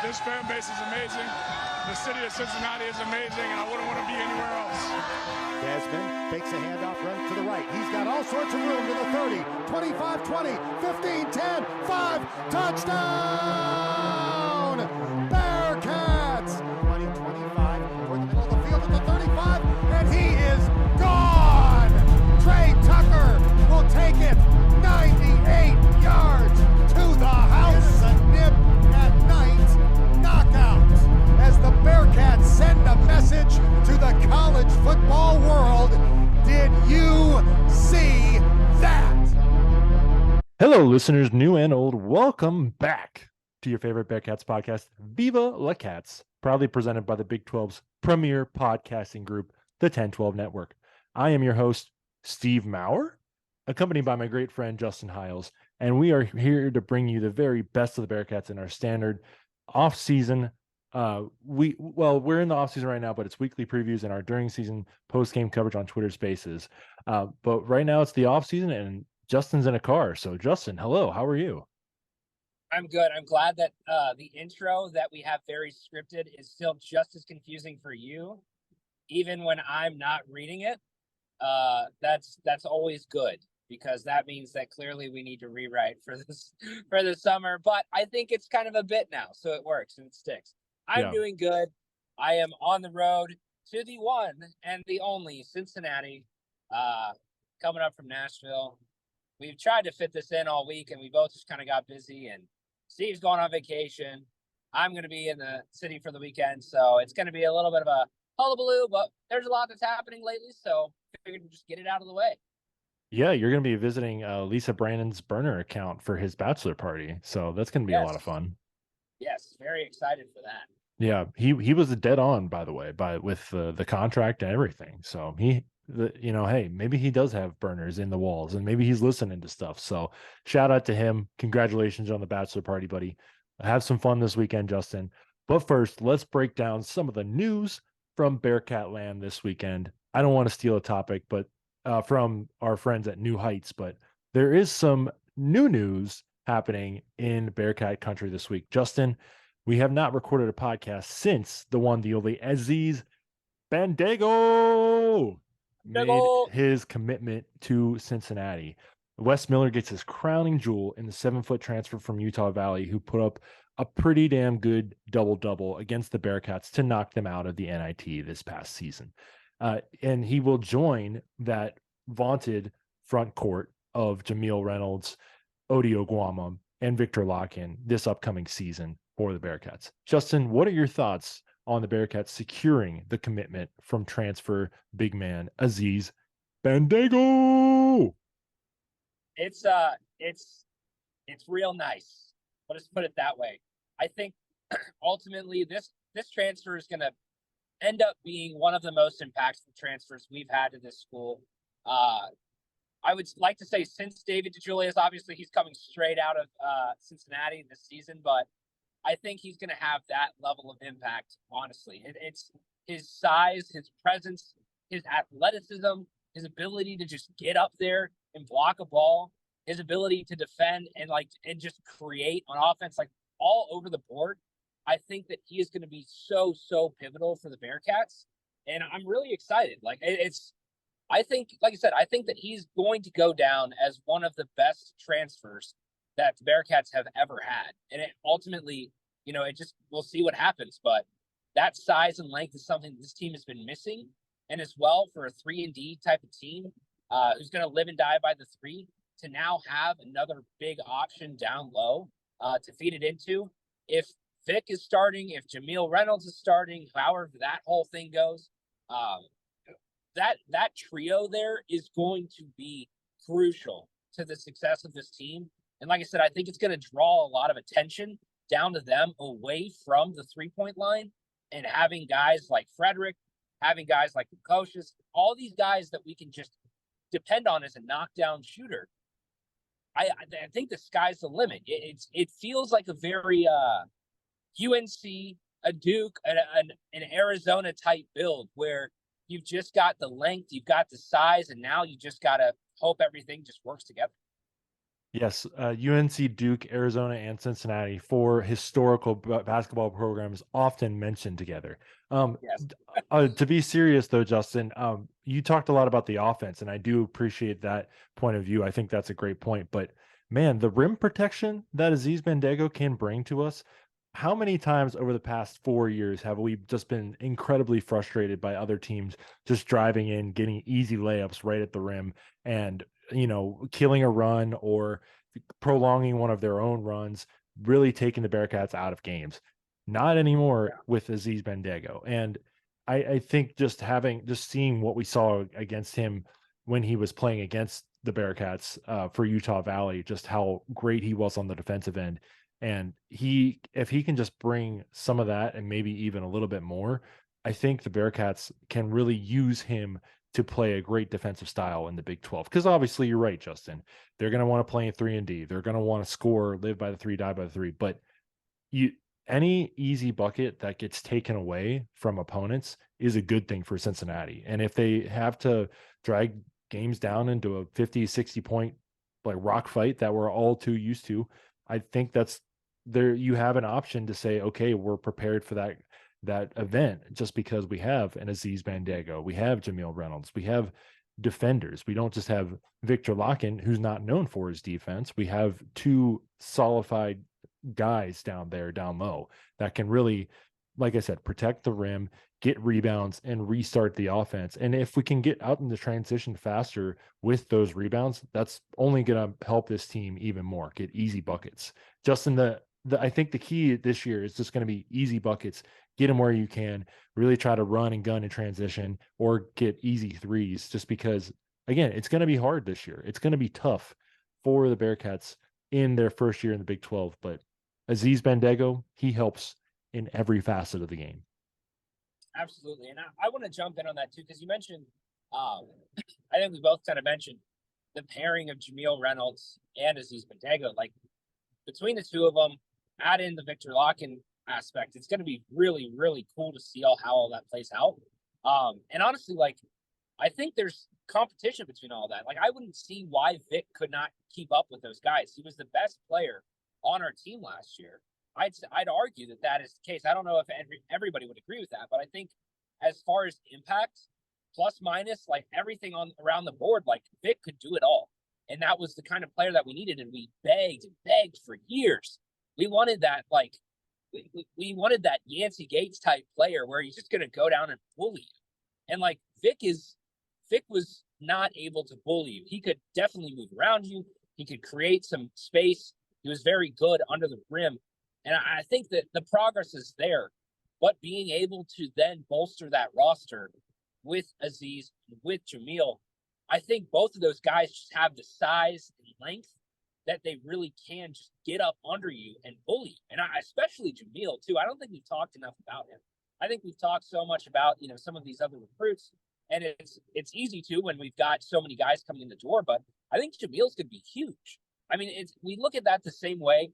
This fan base is amazing. The city of Cincinnati is amazing, and I wouldn't want to be anywhere else. Desmond fakes a handoff, runs to the right. He's got all sorts of room to the 30, 25, 20, 15, 10, 5, touchdown! Bearcats! 20, 25, toward the middle of the field at the 35, and he is gone! Trey Tucker will take it 98 yards to the house. A nip at night knockout as the Bearcats send a message to the college football world. Did you see that? Hello, listeners, new and old. Welcome back to your favorite Bearcats podcast, Viva La Cats, proudly presented by the Big 12's premier podcasting group, the 1012 Network. I am your host, Steve Maurer, accompanied by my great friend, Justin Hiles, and we are here to bring you the very best of the Bearcats in our standard off-season. We're in the off-season right now, but it's weekly previews and our during-season post-game coverage on Twitter Spaces. But right now it's the off-season, and Justin's in a car. So, Justin, hello. How are you? I'm good. I'm glad that the intro that we have very scripted is still just as confusing for you, even when I'm not reading it. That's always good, because that means that clearly we need to rewrite for the summer. But I think it's kind of a bit now, so it works and it sticks. I'm doing good. I am on the road to the one and the only Cincinnati, coming up from Nashville. We've tried to fit this in all week, and we both just kind of got busy, and Steve's going on vacation. I'm going to be in the city for the weekend, so it's going to be a little bit of a hullabaloo, but there's a lot that's happening lately, so I figured to just get it out of the way. Yeah, you're going to be visiting Lisa Brandon's burner account for his bachelor party, so that's going to be a lot of fun. Yes, very excited for that. Yeah, he was dead on, by the way, with the contract and everything. So hey, maybe he does have burners in the walls, and maybe he's listening to stuff. So shout out to him. Congratulations on the bachelor party, buddy. Have some fun this weekend, Justin. But first, let's break down some of the news from Bearcat Land this weekend. I don't want to steal a topic, but from our friends at New Heights, but there is some new news happening in Bearcat country this week. Justin, we have not recorded a podcast since the only Aziz Bandaogo made his commitment to Cincinnati. Wes Miller gets his crowning jewel in the 7-foot transfer from Utah Valley, who put up a pretty damn good double-double against the Bearcats to knock them out of the NIT this past season. And he will join that vaunted front court of Jameel Reynolds, Odio Guama, and Victor Locken this upcoming season for the Bearcats. Justin, what are your thoughts on the Bearcats securing the commitment from transfer big man Aziz Bandaogo? It's real nice. Let us put it that way. I think ultimately this transfer is going to end up being one of the most impactful transfers we've had to this school. I would like to say since David DeJulius. Obviously he's coming straight out of Cincinnati this season, but I think he's going to have that level of impact, honestly. It's his size, his presence, his athleticism, his ability to just get up there and block a ball, his ability to defend and just create on offense, all over the board. I think that he is going to be so pivotal for the Bearcats, and I'm really excited. I think that he's going to go down as one of the best transfers that the Bearcats have ever had. And it ultimately, we'll see what happens, but that size and length is something this team has been missing. And as well, for a 3-and-D type of team who's going to live and die by the three, to now have another big option down low to feed it into. If Vic is starting, if Jameel Reynolds is starting, however that whole thing goes, that trio there is going to be crucial to the success of this team. And like I said, I think it's going to draw a lot of attention down to them away from the 3-point line, and having guys like Frederick, having guys like Lukosius, all these guys that we can just depend on as a knockdown shooter. I think the sky's the limit. It feels like a very UNC, a Duke, an Arizona type build where you've just got the length, you've got the size, and now you just got to hope everything just works together. Yes, UNC, Duke, Arizona, and Cincinnati, four historical basketball programs often mentioned together. Yes. To be serious though, Justin, you talked a lot about the offense, and I do appreciate that point of view. I think that's a great point. But man, the rim protection that Aziz Bandaogo can bring to us, how many times over the past 4 years have we just been incredibly frustrated by other teams just driving in, getting easy layups right at the rim, and killing a run or prolonging one of their own runs, really taking the Bearcats out of games. Not anymore with Aziz Bandaogo. And I think just seeing what we saw against him when he was playing against the Bearcats for Utah Valley, just how great he was on the defensive end. And if he can just bring some of that and maybe even a little bit more, I think the Bearcats can really use him to play a great defensive style in the Big 12. Because obviously you're right, Justin. They're going to want to play in 3-and-D. They're going to want to score, live by the 3, die by the 3. But any easy bucket that gets taken away from opponents is a good thing for Cincinnati. And if they have to drag games down into a 50, 60 point like rock fight that we're all too used to, I think that's there. You have an option to say, okay, we're prepared for that event, just because we have an Aziz Bandaogo, we have Jameel Reynolds, we have defenders. We don't just have Victor Locken, who's not known for his defense. We have two solidified guys down low that can really, like I said, protect the rim, get rebounds, and restart the offense. And if we can get out in the transition faster with those rebounds, that's only going to help this team even more, get easy buckets. Justin, I think the key this year is just going to be easy buckets. Get them where you can. Really try to run and gun in transition or get easy threes, just because, again, it's going to be hard this year. It's going to be tough for the Bearcats in their first year in the Big 12. But Aziz Bandaogo, he helps in every facet of the game. Absolutely. And I want to jump in on that too, because you mentioned, I think we both kind of mentioned the pairing of Jameel Reynolds and Aziz Bandaogo. Like, between the two of them, add in the Victor Locken aspect, it's going to be really, really cool to see how all that plays out. And honestly, like, I think there's competition between all that. Like, I wouldn't see why Vic could not keep up with those guys. He was the best player on our team last year. I'd argue that is the case. I don't know if everybody would agree with that, but I think as far as impact, plus minus, like everything on around the board, like Vic could do it all. And that was the kind of player that we needed. And we begged and begged for years. We wanted that, like, we wanted that Yancey Gates type player where he's just going to go down and bully you. And like Vic was not able to bully you. He could definitely move around you. He could create some space. He was very good under the rim. And I think that the progress is there, but being able to then bolster that roster with Aziz, with Jameel, I think both of those guys just have the size and length that they really can just get up under you and bully you. And especially Jameel too. I don't think we've talked enough about him. I think we've talked so much about, some of these other recruits, and it's easy to when we've got so many guys coming in the door, but I think Jameel's going to be huge. I mean, we look at that the same way.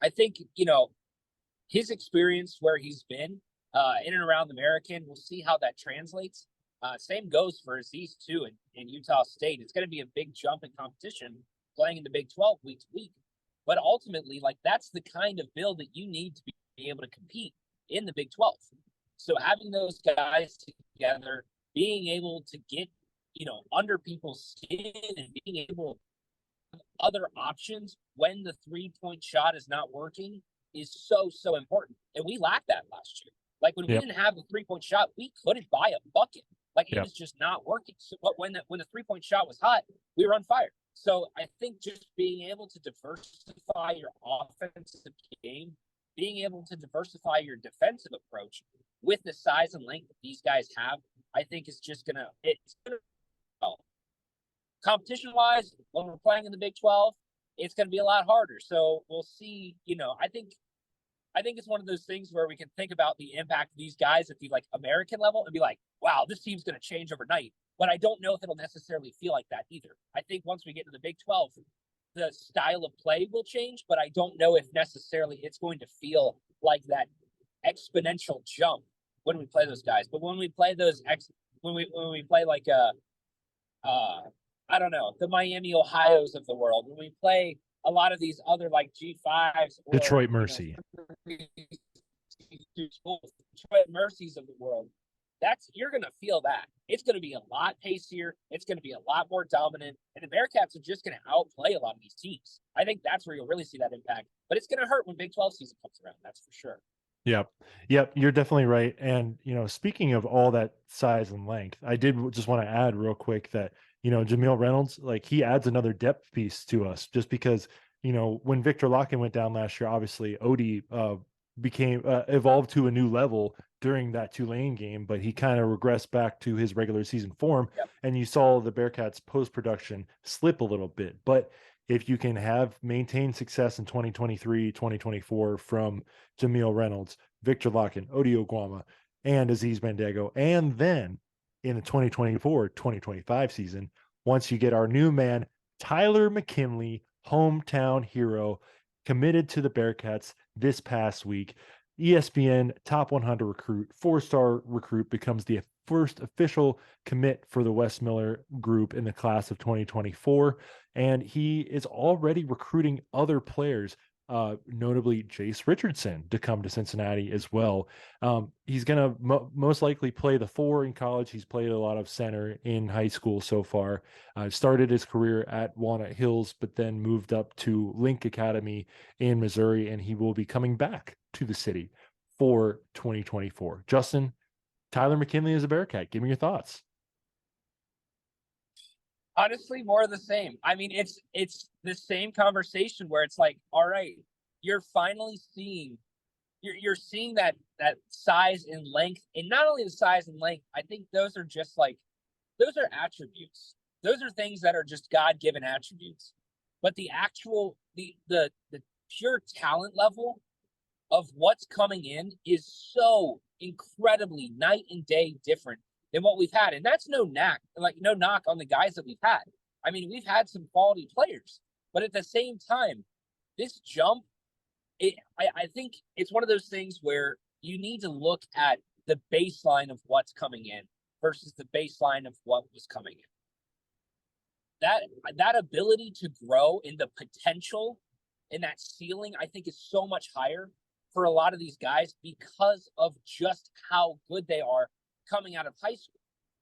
I think, his experience where he's been in and around the American, we'll see how that translates. Same goes for Aziz, too, in Utah State. It's going to be a big jump in competition playing in the Big 12 week to week. But ultimately, like, that's the kind of build that you need to be able to compete in the Big 12. So having those guys together, being able to get, under people's skin and being able other options when the 3-point shot is not working is so important. And we lacked that last year. Like, when we didn't have the 3-point shot, we couldn't buy a bucket. Like, it was just not working. So, but when the 3-point shot was hot, we were on fire. So I think just being able to diversify your offensive game, being able to diversify your defensive approach with the size and length that these guys have, I think is just gonna competition-wise, when we're playing in the Big 12, it's going to be a lot harder. So we'll see. I think it's one of those things where we can think about the impact of these guys at the American level and be like, wow, this team's going to change overnight. But I don't know if it'll necessarily feel like that either. I think once we get to the Big 12, the style of play will change, but I don't know if necessarily it's going to feel like that exponential jump when we play those guys. But when we play those when we play I don't know, the Miami Ohios of the world, when we play a lot of these other like G5s or Detroit Mercy. Detroit Mercies of the world, you're going to feel that. It's going to be a lot pacier. It's going to be a lot more dominant. And the Bearcats are just going to outplay a lot of these teams. I think that's where you'll really see that impact. But it's going to hurt when Big 12 season comes around. That's for sure. Yep. You're definitely right. And, speaking of all that size and length, I did just want to add real quick that, Jameel Reynolds, like, he adds another depth piece to us just because, when Victor Locken went down last year, obviously Odie evolved to a new level during that Tulane game, but he kind of regressed back to his regular season form. Yep. And you saw the Bearcats post-production slip a little bit. But if you can maintain success in 2023, 2024 from Jameel Reynolds, Victor Locken, Odie Oguama, and Aziz Bandaogo, and then in the 2024-2025 season, once you get our new man, Tyler McKinley, hometown hero, committed to the Bearcats this past week, ESPN top 100 recruit, 4-star recruit, becomes the first official commit for the Wes Miller group in the class of 2024. And he is already recruiting other players, notably Jace Richardson, to come to Cincinnati as well. He's going to most likely play the 4 in college. He's played a lot of center in high school so far. Started his career at Walnut Hills, but then moved up to Link Academy in Missouri, and he will be coming back to the city for 2024. Justin, Tyler McKinley is a Bearcat. Give me your thoughts. Honestly, more of the same. I mean, it's the same conversation where it's like, all right, you're finally seeing, you're seeing that size and length, and not only the size and length. I think those are just like, those are attributes. Those are things that are just God-given attributes. But the actual, the pure talent level of what's coming in is so incredibly night and day different than what we've had. And that's no knock on the guys that we've had. I mean, we've had some quality players, but at the same time, this jump, I think it's one of those things where you need to look at the baseline of what's coming in versus the baseline of what was coming in. That ability to grow in the potential and that ceiling, I think, is so much higher for a lot of these guys because of just how good they are coming out of high school.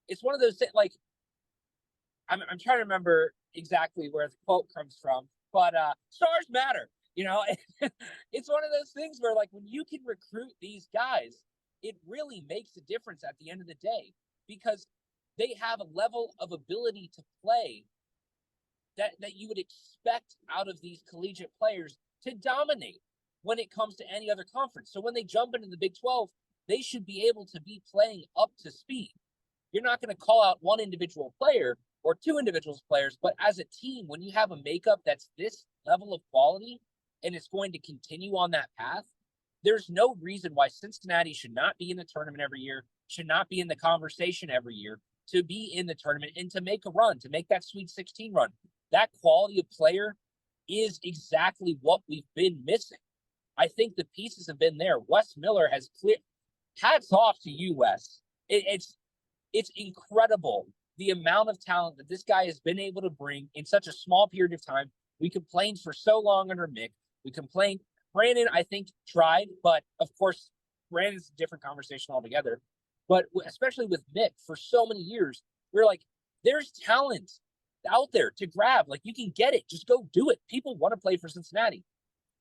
It's one of those things, like, I'm trying to remember exactly where the quote comes from, but stars matter, It's one of those things where, like, when you can recruit these guys, it really makes a difference at the end of the day because they have a level of ability to play that you would expect out of these collegiate players to dominate when it comes to any other conference. So when they jump into the Big 12, they should be able to be playing up to speed. You're not going to call out one individual player or two individual players, but as a team, when you have a makeup that's this level of quality and it's going to continue on that path, there's no reason why Cincinnati should not be in the tournament every year, should not be in the conversation every year, to be in the tournament and to make a run, to make that Sweet 16 run. That quality of player is exactly what we've been missing. I think the pieces have been there. Wes Miller has clear. Hats off to you, Wes. It's incredible the amount of talent that this guy has been able to bring in such a small period of time. We complained for so long under Mick. We complained. Brandon, I think, tried, but of course, Brandon's a different conversation altogether. But especially with Mick, for so many years, we're like, there's talent out there to grab. Like, you can get it. Just go do it. People want to play for Cincinnati.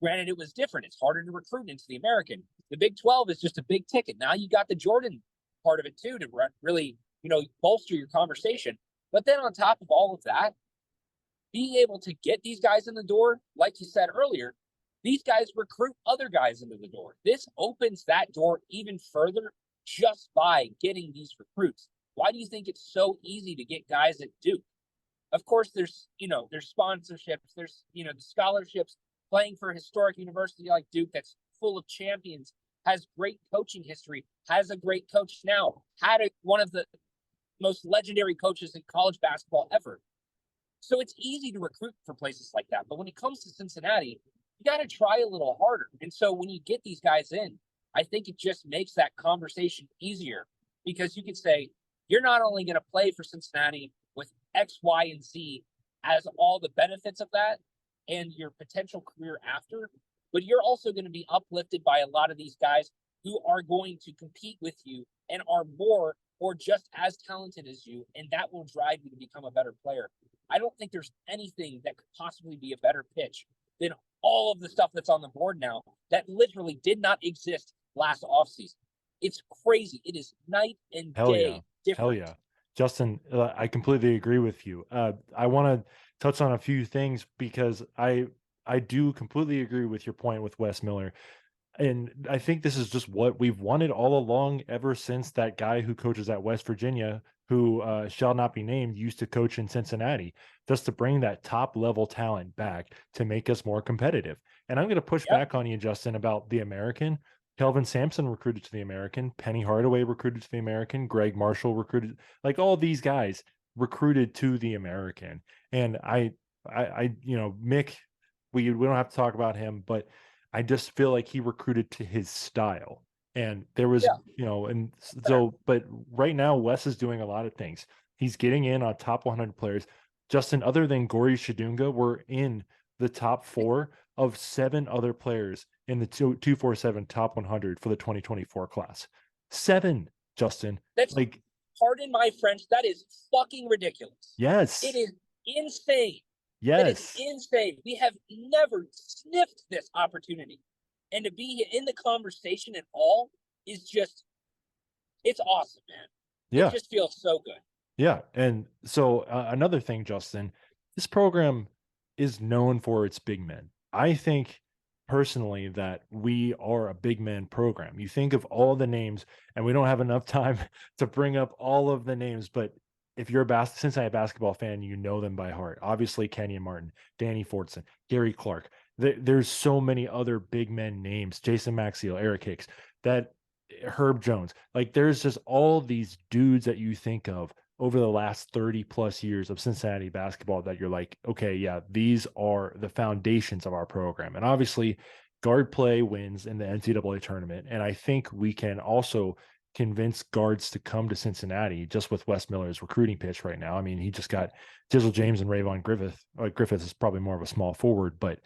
Granted, it was different. It's harder to recruit into the American. The Big 12 is just a big ticket. Now you got the Jordan part of it too to really, bolster your conversation. But then on top of all of that, being able to get these guys in the door, like you said earlier, these guys recruit other guys into the door. This opens that door even further just by getting these recruits. Why do you think it's so easy to get guys at Duke? Of course, there's sponsorships, there's, the scholarships. Playing for a historic university like Duke that's full of champions, has great coaching history, has a great coach now, had one of the most legendary coaches in college basketball ever. So it's easy to recruit for places like that. But when it comes to Cincinnati, you got to try a little harder. And so when you get these guys in, I think it just makes that conversation easier because you can say, you're not only going to play for Cincinnati with X, Y, and Z as all the benefits of that and your potential career after. But you're also going to be uplifted by a lot of these guys who are going to compete with you and are more or just as talented as you, and that will drive you to become a better player. I don't think there's anything that could possibly be a better pitch than all of the stuff that's on the board now that literally did not exist last offseason. It's crazy. It is night and day different. Hell yeah. Justin, I completely agree with you. I want to touch on a few things because I do completely agree with your point with Wes Miller. And I think this is just what we've wanted all along, ever since that guy who coaches at West Virginia, who shall not be named, used to coach in Cincinnati, just to bring that top level talent back to make us more competitive. And I'm going to push back on you, Justin, about the American. Kelvin Sampson recruited to the American, Penny Hardaway recruited to the American, Greg Marshall recruited, like all these guys recruited to the American. And I Mick, we don't have to talk about him, but I just feel like he recruited to his style. And there was, and so, but right now, Wes is doing a lot of things. He's getting in on top 100 players. Justin, other than Gori Shadunga, we're in the top 4 of 7 other players in the 247 top 100 for the 2024 class. 7, Justin. That's like, pardon my French, that is fucking ridiculous. Yes. It is insane. Yes. It is insane. We have never sniffed this opportunity. And to be in the conversation at all is just, it's awesome, man. Yeah. It just feels so good. Yeah. And so another thing, Justin, this program is known for its big men. I think personally that we are a big man program. You think of all the names, and we don't have enough time to bring up all of the names, but if you're a Cincinnati basketball fan, you know them by heart. Obviously, Kenyon Martin, Danny Fortson, Gary Clark. There's so many other big men names. Jason Maxiel, Eric Hicks, that Herb Jones. Like, there's just all these dudes that you think of over the last 30 plus years of Cincinnati basketball that you're like, okay, yeah, these are the foundations of our program. And obviously, guard play wins in the NCAA tournament. And I think we can also convince guards to come to Cincinnati just with Wes Miller's recruiting pitch right now. I mean, he just got Jizzle James and Rayvon Griffith. Griffith is probably more of a small forward, but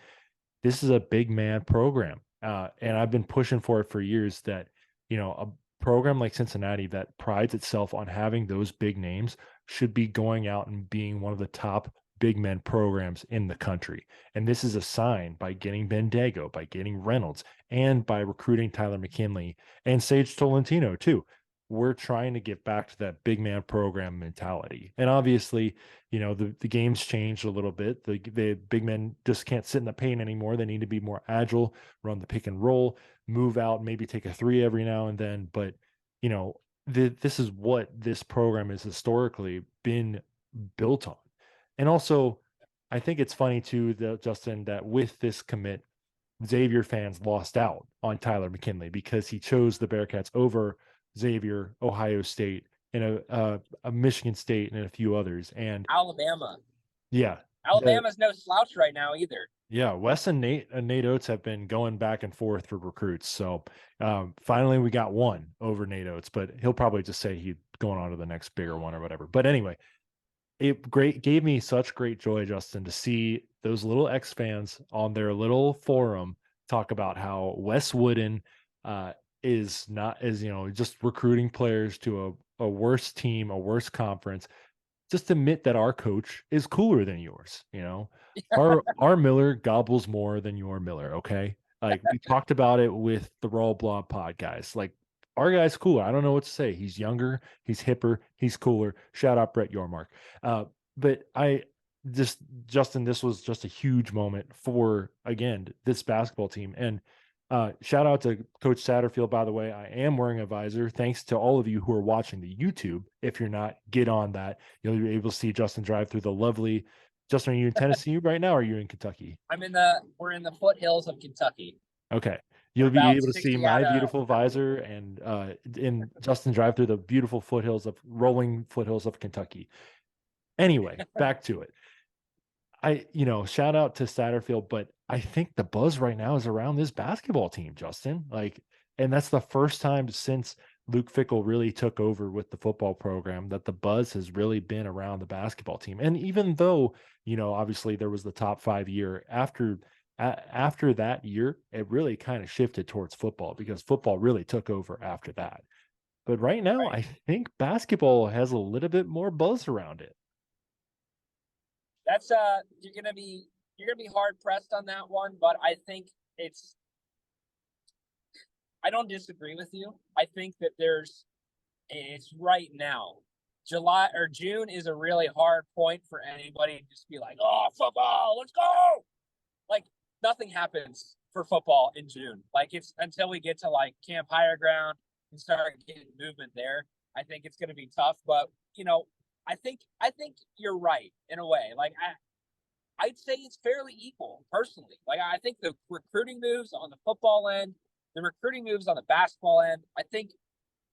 this is a big man program. And I've been pushing for it for years that, a program like Cincinnati that prides itself on having those big names should be going out and being one of the top big men programs in the country. And this is a sign by getting Bandaogo, by getting Reynolds, and by recruiting Tyler McKinley and Sage Tolentino too. We're trying to get back to that big man program mentality. And obviously, the game's changed a little bit. The big men just can't sit in the paint anymore. They need to be more agile, run the pick and roll, move out, maybe take a 3 every now and then. But, this is what this program has historically been built on. And also, I think it's funny too, Justin, that with this commit, Xavier fans lost out on Tyler McKinley because he chose the Bearcats over Xavier, Ohio State, and a Michigan State, and a few others, and Alabama. Yeah, Alabama's no slouch right now either. Yeah, Wes and Nate Oates have been going back and forth for recruits. So finally, we got one over Nate Oates, but he'll probably just say he's going on to the next bigger one or whatever. But anyway, it gave me such great joy, Justin, to see those little X fans on their little forum talk about how Wes Wooden is just recruiting players to a worse team, a worse conference. Just admit that our coach is cooler than yours. Our Miller gobbles more than your Miller. Okay. Like we talked about it with the Raw Blob pod guys. Like our guy's cooler. I don't know what to say. He's younger. He's hipper. He's cooler. Shout out Brett Yormark. But Justin, this was just a huge moment for, again, this basketball team. And shout out to Coach Satterfield, by the way. I am wearing a visor. Thanks to all of you who are watching the YouTube. If you're not, get on that. You'll be able to see Justin drive through the lovely. Justin, are you in Tennessee right now, or are you in Kentucky? We're in the foothills of Kentucky. Okay. You'll be able to see my beautiful visor and in Justin drive through the beautiful rolling foothills of Kentucky. Anyway, back to it. Shout out to Satterfield, but I think the buzz right now is around this basketball team, Justin. And that's the first time since Luke Fickell really took over with the football program, that the buzz has really been around the basketball team. And even though, obviously there was the top 5 year, after that year, it really kind of shifted towards football because football really took over after that. But right now, I think basketball has a little bit more buzz around it. That's you're gonna be hard pressed on that one, but I think I don't disagree with you. I think that it's right now. July or June is a really hard point for anybody to just be like, oh, football, let's go. Like, nothing happens for football in June. Like, it's until we get to like Camp Higher Ground and start getting movement there. I think it's going to be tough, but I think you're right in a way. Like, I'd say it's fairly equal personally. Like, I think the recruiting moves on the football end, the recruiting moves on the basketball end, I think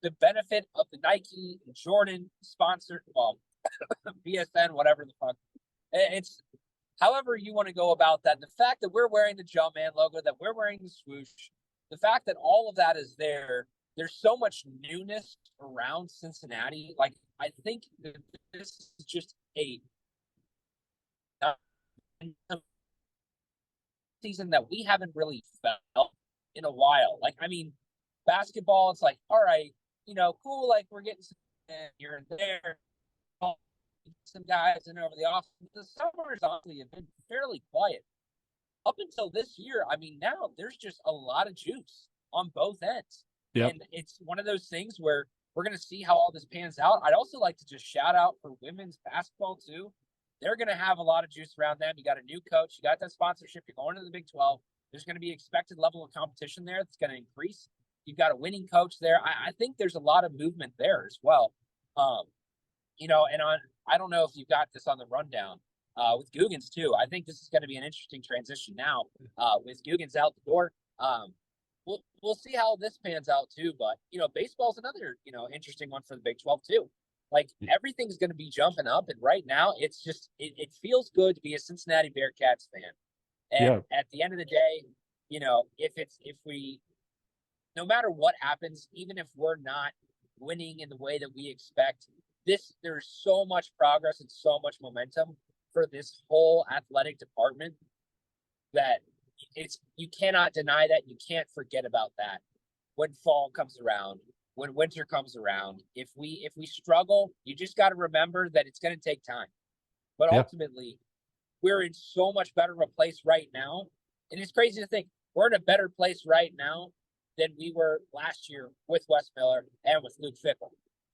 the benefit of the Nike and Jordan sponsored, BSN, whatever the fuck, it's however you want to go about that. The fact that we're wearing the Jumpman logo, that we're wearing the swoosh, the fact that all of that is there, there's so much newness around Cincinnati. Like, I think that this is just a season that we haven't really felt in a while. Like, I mean, basketball, it's like, all right, cool, like we're getting some here and there, some guys in over the off. The summers honestly have been fairly quiet up until this year. I mean, now there's just a lot of juice on both ends. Yep. And it's one of those things where we're going to see how all this pans out. I'd also like to just shout out for women's basketball too. They're going to have a lot of juice around them. You got a new coach, you got that sponsorship, you're going to the Big 12. There's going to be expected level of competition there that's going to increase. You've got a winning coach there. I think there's a lot of movement there as well. I don't know if you've got this on the rundown with Googins too. I think this is going to be an interesting transition now with Googins out the door. We'll see how this pans out too. But baseball's another interesting one for the Big 12 too. Like, everything's going to be jumping up, and right now it's just it feels good to be a Cincinnati Bearcats fan. And at the end of the day, no matter what happens, even if we're not winning in the way that we expect, there's so much progress and so much momentum for this whole athletic department that you cannot deny that. You can't forget about that when fall comes around, when winter comes around. If we struggle, you just got to remember that it's going to take time. But ultimately, we're in so much better of a place right now. And it's crazy to think we're in a better place right now than we were last year with Wes Miller and with Luke Fickell.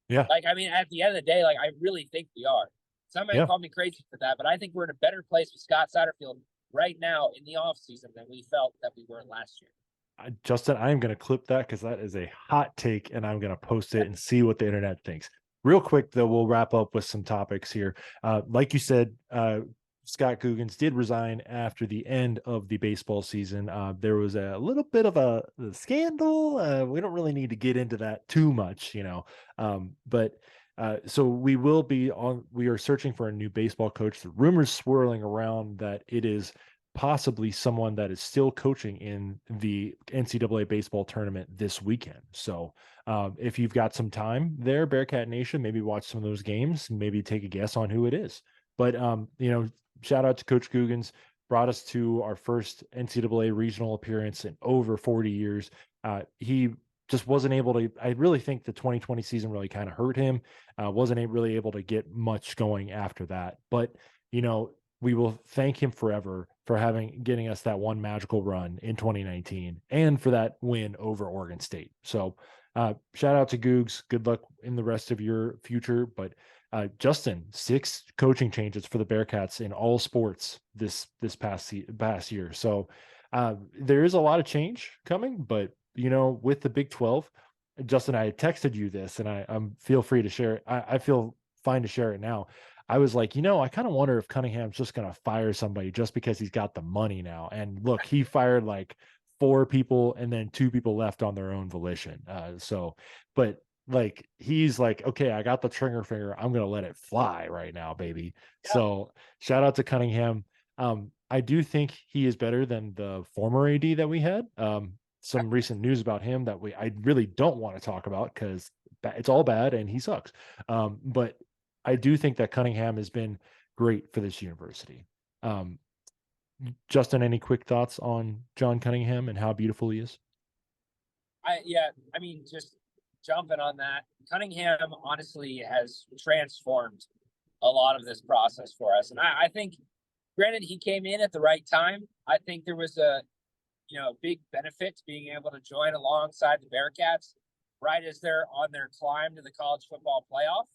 Yeah. Like, I mean, at the end of the day, like, I really think we are. Somebody call me crazy for that, but I think we're in a better place with Scott Satterfield right now in the offseason than we felt that we were last year. Justin, I am going to clip that because that is a hot take, and I'm going to post it and see what the internet thinks. Real quick, though, we'll wrap up with some topics here. Like you said, Scott Googins did resign after the end of the baseball season. There was a little bit of a scandal. We don't really need to get into that too much, so we are searching for a new baseball coach. The rumors swirling around that it is possibly someone that is still coaching in the NCAA baseball tournament this weekend. So if you've got some time there, Bearcat Nation, maybe watch some of those games and maybe take a guess on who it is. But, shout out to Coach Googins, brought us to our first NCAA regional appearance in over 40 years. He just wasn't able to, I really think the 2020 season really kind of hurt him. Wasn't really able to get much going after that. But, we will thank him forever for getting us that one magical run in 2019 and for that win over Oregon State. So shout out to Googs. Good luck in the rest of your future. But Justin, 6 coaching changes for the Bearcats in all sports this past year. So there is a lot of change coming, but with the Big 12, Justin, I texted you this, and I feel free to share it. I feel fine to share it now. I was like, I kind of wonder if Cunningham's just going to fire somebody just because he's got the money now. And look, he fired like 4 people and then 2 people left on their own volition. But like, he's like, okay, I got the trigger finger. I'm going to let it fly right now, baby. Yeah. So shout out to Cunningham. I do think he is better than the former AD that we had. some recent news about him that I really don't want to talk about because it's all bad and he sucks. But I do think that Cunningham has been great for this university. Justin, any quick thoughts on John Cunningham and how beautiful he is? I mean, just jumping on that, Cunningham honestly has transformed a lot of this process for us. And I think, granted, he came in at the right time. I think there was a big benefit to being able to join alongside the Bearcats right as they're on their climb to the college football playoff.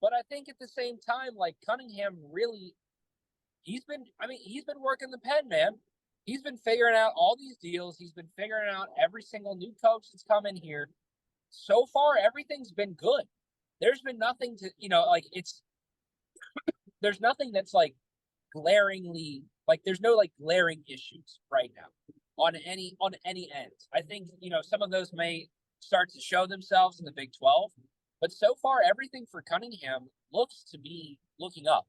But I think at the same time, like, Cunningham really, he's been working the pen, man. He's been figuring out all these deals. He's been figuring out every single new coach that's come in here. So far, everything's been good. There's been nothing to, there's nothing that's like glaringly, like, there's no like glaring issues right now on any end. I think, some of those may start to show themselves in the Big 12, but so far, everything for Cunningham looks to be looking up.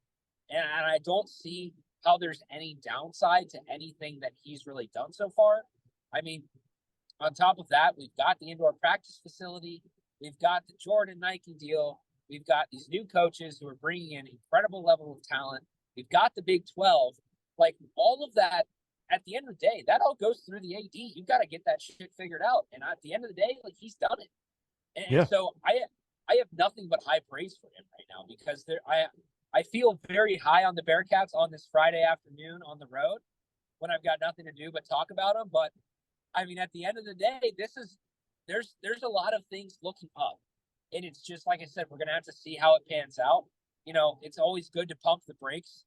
And I don't see how there's any downside to anything that he's really done so far. I mean, on top of that, we've got the indoor practice facility. We've got the Jordan Nike deal. We've got these new coaches who are bringing in incredible level of talent. We've got the Big 12. Like, all of that, at the end of the day, that all goes through the AD. You've got to get that shit figured out. And at the end of the day, like, he's done it. And so I have nothing but high praise for him right now, because I feel very high on the Bearcats on this Friday afternoon on the road when I've got nothing to do but talk about them. But I mean, at the end of the day, there's a lot of things looking up, and it's just, like I said, we're gonna have to see how it pans out. It's always good to pump the brakes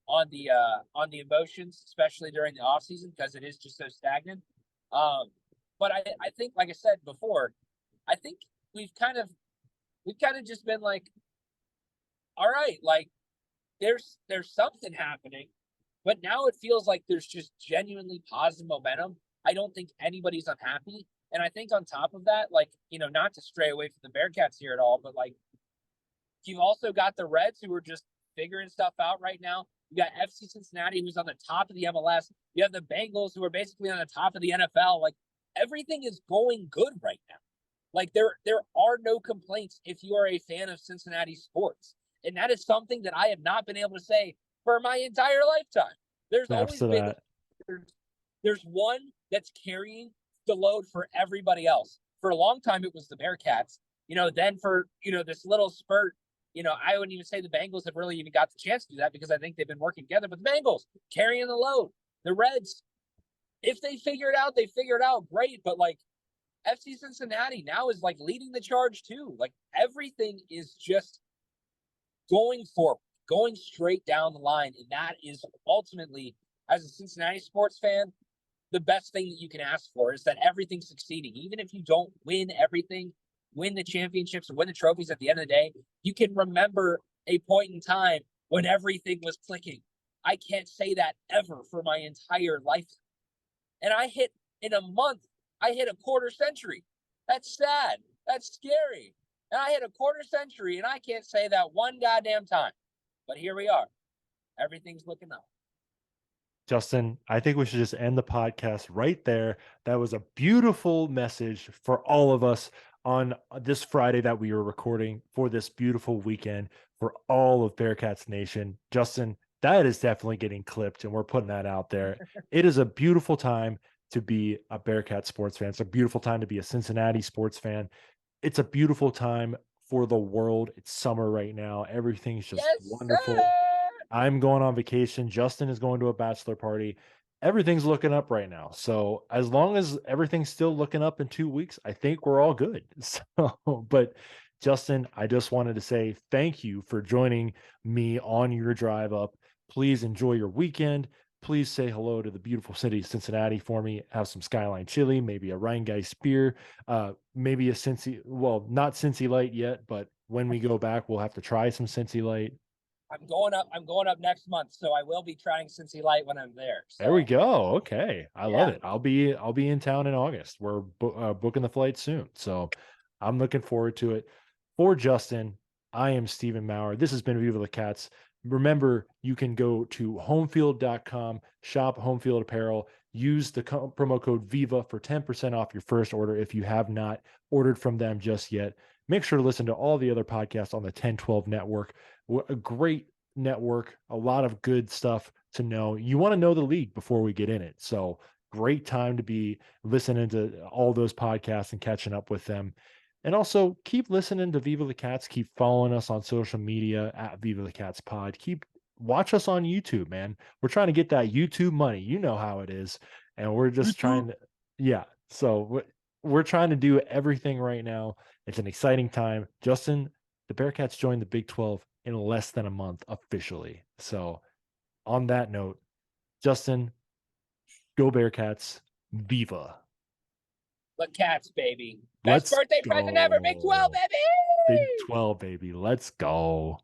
on the emotions, especially during the off season, because it is just so stagnant. But I think, like I said before, I think we've kind of just been like, all right, like, there's something happening, but now it feels like there's just genuinely positive momentum. I don't think anybody's unhappy. And I think on top of that, like, not to stray away from the Bearcats here at all, but like, you've also got the Reds who are just figuring stuff out right now. You got FC Cincinnati, who's on the top of the MLS. You have the Bengals, who are basically on the top of the NFL. Like, everything is going good right now. Like, there are no complaints if you are a fan of Cincinnati sports. And that is something that I have not been able to say for my entire lifetime. There's always been, there's one that's carrying the load for everybody else. For a long time, it was the Bearcats. Then for, this little spurt, I wouldn't even say the Bengals have really even got the chance to do that, because I think they've been working together. But the Bengals carrying the load. The Reds, if they figure it out, they figure it out. Great. But like, FC Cincinnati now is like leading the charge too. Like, everything is just going forward, going straight down the line. And that is ultimately, as a Cincinnati sports fan, the best thing that you can ask for, is that everything's succeeding. Even if you don't win everything, win the championships or win the trophies, at the end of the day, you can remember a point in time when everything was clicking. I can't say that ever for my entire lifetime. And in a month, I hit a quarter century. That's sad. That's scary. And I hit a quarter century, and I can't say that one goddamn time. But here we are. Everything's looking up. Justin, I think we should just end the podcast right there. That was a beautiful message for all of us on this Friday that we were recording for this beautiful weekend for all of Bearcats Nation. Justin, that is definitely getting clipped, and we're putting that out there. It is a beautiful time to be a Bearcat sports fan. It's a beautiful time to be a Cincinnati sports fan. It's a beautiful time for the world. It's summer right now. Everything's just wonderful. Sir! I'm going on vacation. Justin is going to a bachelor party. Everything's looking up right now. So as long as everything's still looking up in 2 weeks, I think we're all good. But Justin, I just wanted to say thank you for joining me on your drive up. Please enjoy your weekend. Please say hello to the beautiful city of Cincinnati for me. Have some Skyline chili, maybe a Rheingeist beer, maybe a Cincy, well, not Cincy Light yet, but when we go back, we'll have to try some Cincy Light. I'm going up next month, so I will be trying Cincy Light when I'm there. So. There we go. Okay, I love it. I'll be in town in August. We're booking the flight soon, so I'm looking forward to it. For Justin, I am Stephen Maurer. This has been Viva La Cats. Remember, you can go to homefield.com, shop Homefield apparel, use the promo code VIVA for 10% off your first order if you have not ordered from them just yet. Make sure to listen to all the other podcasts on the 1012 network. A great network, a lot of good stuff to know. You want to know the league before we get in it. So great time to be listening to all those podcasts and catching up with them. And also keep listening to Viva the Cats. Keep following us on social media at Viva the Cats Pod. Watch us on YouTube, man. We're trying to get that YouTube money. You know how it is. And we're just trying to, yeah. So we're trying to do everything right now. It's an exciting time. Justin, the Bearcats joined the Big 12 in less than a month officially. So on that note, Justin, go Bearcats. Viva. The Cats, baby. Best birthday present ever. Big 12, baby. Big 12, baby. Let's go.